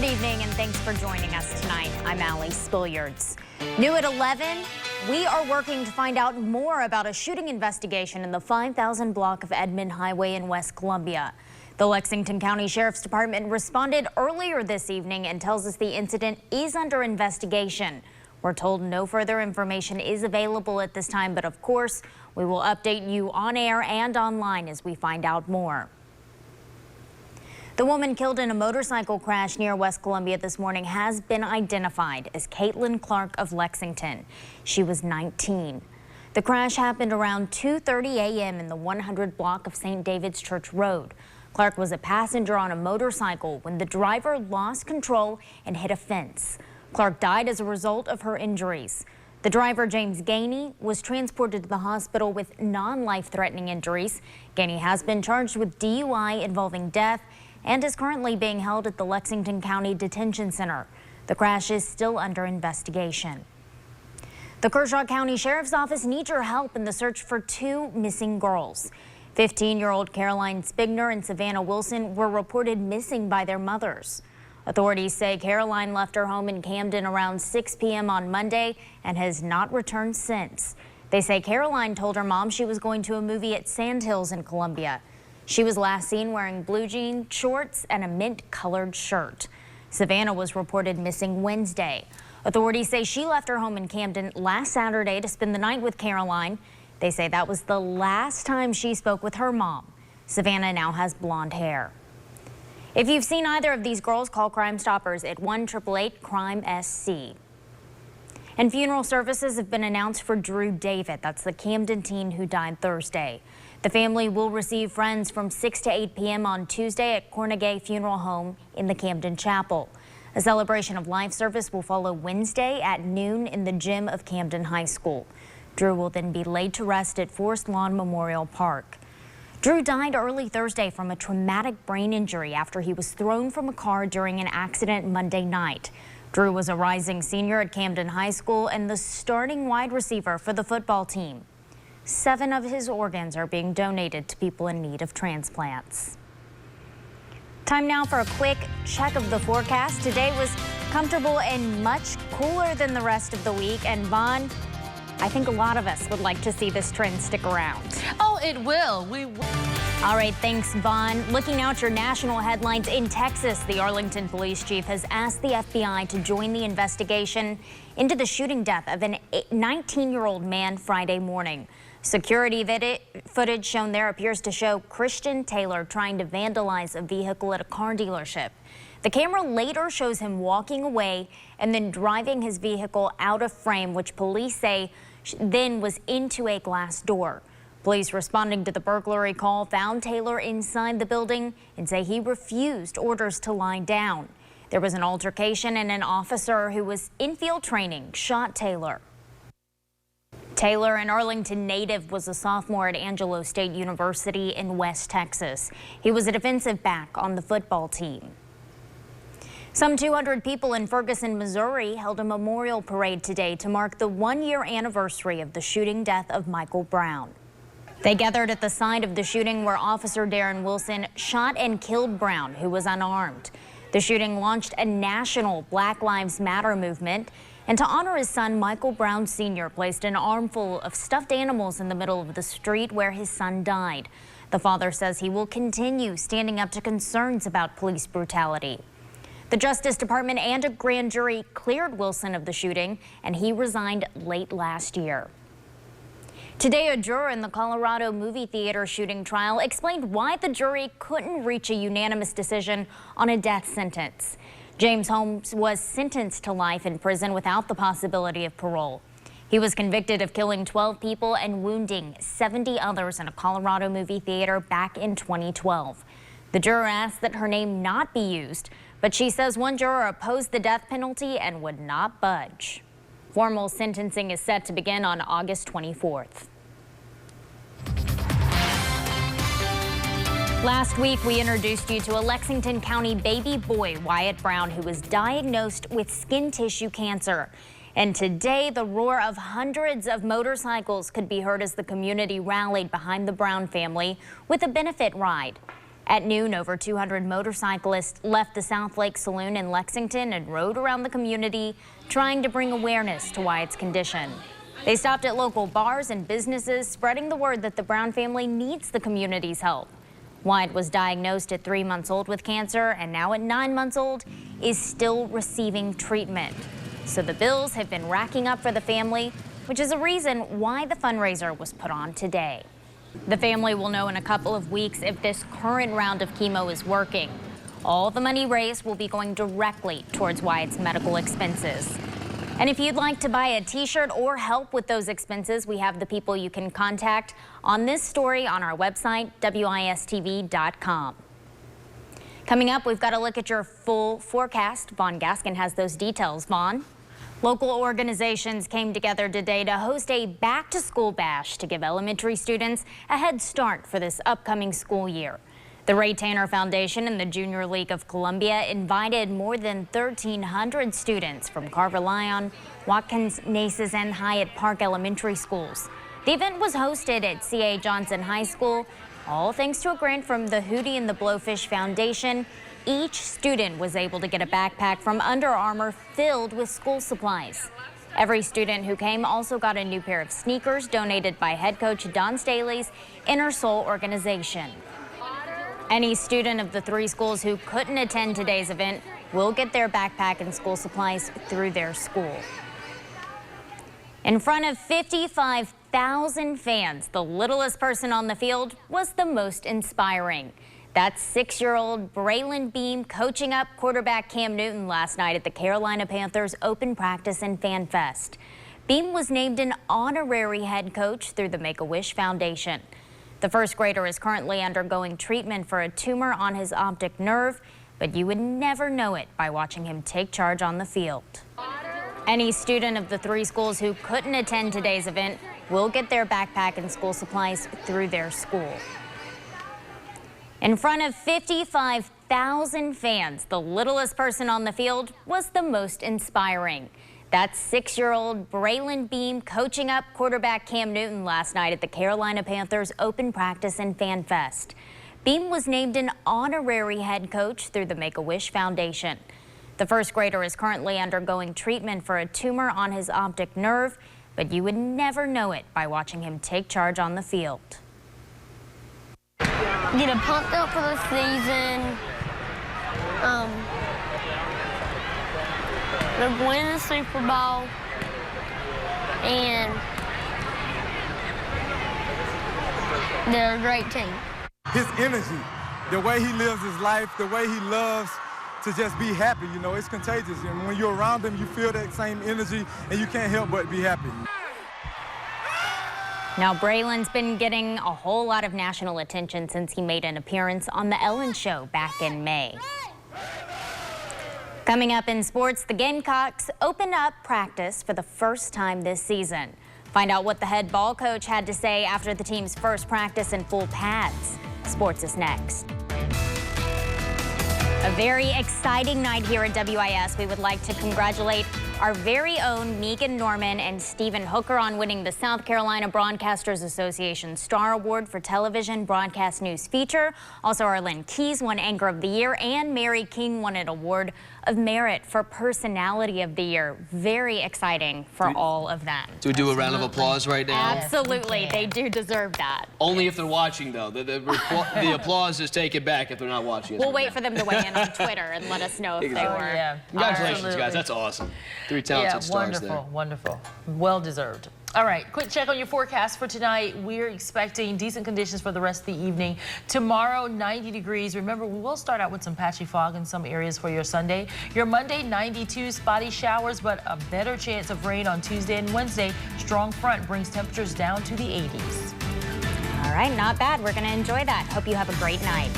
Good evening and thanks for joining us tonight. I'm Allie. Spillyards. New at 11, we are working to find out more about a shooting investigation in the 5000 block of Edmond Highway in West Columbia. The Lexington County Sheriff's Department responded earlier this evening and tells us the incident is under investigation. We're told no further information is available at this time, but of course, we will update you on air and online as we find out more. The woman killed in a motorcycle crash near West Columbia this morning has been identified as Caitlin Clark of Lexington. She was 19. The crash happened around 2:30 a.m. in the 100 block of St. David's Church Road. Clark was a passenger on a motorcycle when the driver lost control and hit a fence. Clark died as a result of her injuries. The driver, James Gainey, was transported to the hospital with non-life-threatening injuries. Gainey has been charged with DUI involving death and is currently being held at the Lexington County Detention Center. The crash is still under investigation. The Kershaw County Sheriff's Office needs your help in the search for two missing girls. 15-year-old Caroline Spigner and Savannah Wilson were reported missing by their mothers. Authorities say Caroline left her home in Camden around 6 p.m. on Monday and has not returned since. They say Caroline told her mom she was going to a movie at Sandhills in Columbia. She was last seen wearing blue jean shorts and a mint-colored shirt. Savannah was reported missing Wednesday. Authorities say she left her home in Camden last Saturday to spend the night with Caroline. They say that was the last time she spoke with her mom. Savannah now has blonde hair. If you've seen either of these girls, call Crime Stoppers at 1-888-CRIME-SC. And funeral services have been announced for Drew David. That's the Camden teen who died Thursday. The family will receive friends from 6 to 8 p.m. on Tuesday at Cornegay Funeral Home in the Camden Chapel. A celebration of life service will follow Wednesday at noon in the gym of Camden High School. Drew will then be laid to rest at Forest Lawn Memorial Park. Drew died early Thursday from a traumatic brain injury after he was thrown from a car during an accident Monday night. Drew was a rising senior at Camden High School and the starting wide receiver for the football team. 7 of his organs are being donated to people in need of transplants. Time now for a quick check of the forecast. Today was comfortable and much cooler than the rest of the week. And Vaughn, I think a lot of us would like to see this trend stick around. Oh, it will. We will. All right, thanks, Vaughn. Looking now at your national headlines in Texas, the Arlington police chief has asked the FBI to join the investigation into the shooting death of a 19-year-old man Friday morning. Security footage shown there appears to show Christian Taylor trying to vandalize a vehicle at a car dealership. The camera later shows him walking away and then driving his vehicle out of frame, which police say then was into a glass door. Police responding to the burglary call found Taylor inside the building and say he refused orders to lie down. There was an altercation and an officer who was in field training shot Taylor. Taylor, an Arlington native, was a sophomore at Angelo State University in West Texas. He was a defensive back on the football team. Some 200 people in Ferguson, Missouri held a memorial parade today to mark the one-year anniversary of the shooting death of Michael Brown. They gathered at the site of the shooting where Officer Darren Wilson shot and killed Brown, who was unarmed. The shooting launched a national Black Lives Matter movement. And to honor his son, Michael Brown Sr. placed an armful of stuffed animals in the middle of the street where his son died. The father says he will continue standing up to concerns about police brutality. The Justice Department and a grand jury cleared Wilson of the shooting, and he resigned late last year. Today, a juror in the Colorado movie theater shooting trial explained why the jury couldn't reach a unanimous decision on a death sentence. James Holmes was sentenced to life in prison without the possibility of parole. He was convicted of killing 12 people and wounding 70 others in a Colorado movie theater back in 2012. The juror asked that her name not be used, but she says one juror opposed the death penalty and would not budge. Formal sentencing is set to begin on August 24th. Last week, we introduced you to a Lexington County baby boy, Wyatt Brown, who was diagnosed with skin tissue cancer. And today, the roar of hundreds of motorcycles could be heard as the community rallied behind the Brown family with a benefit ride. At noon, over 200 motorcyclists left the South Lake Saloon in Lexington and rode around the community, trying to bring awareness to Wyatt's condition. They stopped at local bars and businesses, spreading the word that the Brown family needs the community's help. Wyatt was diagnosed at 3 months old with cancer, and now at 9 months old is still receiving treatment. So the bills have been racking up for the family, which is a reason why the fundraiser was put on today. The family will know in a couple of weeks if this current round of chemo is working. All the money raised will be going directly towards Wyatt's medical expenses. And if you'd like to buy a t-shirt or help with those expenses, we have the people you can contact on this story on our website, WISTV.com. Coming up, we've got to look at your full forecast. Vaughn Gaskin has those details. Vaughn? Local organizations came together today to host a back-to-school bash to give elementary students a head start for this upcoming school year. The Ray Tanner Foundation and the Junior League of Columbia invited more than 1,300 students from Carver-Lyon, Watkins, Naces, and Hyatt Park elementary schools. The event was hosted at C.A. Johnson High School, all thanks to a grant from the Hootie and the Blowfish Foundation. Each student was able to get a backpack from Under Armour filled with school supplies. Every student who came also got a new pair of sneakers donated by head coach Don Staley's Inner Soul organization. Any student of the 3 schools who couldn't attend today's event will get their backpack and school supplies through their school. In front of 55,000 fans, the littlest person on the field was the most inspiring. That's 6-year-old Braylon Beam coaching up quarterback Cam Newton last night at the Carolina Panthers Open Practice and Fan Fest. Beam was named an honorary head coach through the Make-A-Wish Foundation. The first grader is currently undergoing treatment for a tumor on his optic nerve, but you would never know it by watching him take charge on the field. Any student of the 3 schools who couldn't attend today's event will get their backpack and school supplies through their school. In front of 55,000 fans, the littlest person on the field was the most inspiring. That's 6-year-old Braylon Beam coaching up quarterback Cam Newton last night at the Carolina Panthers Open Practice and Fan Fest. Beam was named an honorary head coach through the Make-A-Wish Foundation. The first grader is currently undergoing treatment for a tumor on his optic nerve, but you would never know it by watching him take charge on the field. Getting pumped up for the season. They're winning the Super Bowl. And they're a great team. His energy, the way he lives his life, the way he loves to just be happy, you know, it's contagious. And when you're around him, you feel that same energy, and you can't help but be happy. Now, Braylon's been getting a whole lot of national attention since he made an appearance on The Ellen Show back in May. Coming up in sports, the Gamecocks opened up practice for the first time this season. Find out what the head ball coach had to say after the team's first practice in full pads. Sports is next. A very exciting night here at WIS. We would like to congratulate our very own Megan Norman and Stephen Hooker on winning the South Carolina Broadcasters Association Star Award for Television Broadcast News Feature. Also, Arlene Keyes won Anchor of the Year, and Mary King won an Award of Merit for Personality of the Year. Very exciting for all of them. Do we do a round of applause right now? Absolutely. They do deserve that. Only if they're watching, though. The applause is taken back if they're not watching. We'll wait for them to weigh in on Twitter and let us know if they were. Yeah. Congratulations, Absolutely. guys. That's awesome. 3 talented stars there. Wonderful. Well deserved. All right, quick check on your forecast for tonight. We're expecting decent conditions for the rest of the evening. Tomorrow, 90 degrees. Remember, we will start out with some patchy fog in some areas for your Sunday. Your Monday, 92, spotty showers, but a better chance of rain on Tuesday and Wednesday. Strong front brings temperatures down to the 80s. All right, not bad. We're going to enjoy that. Hope you have a great night.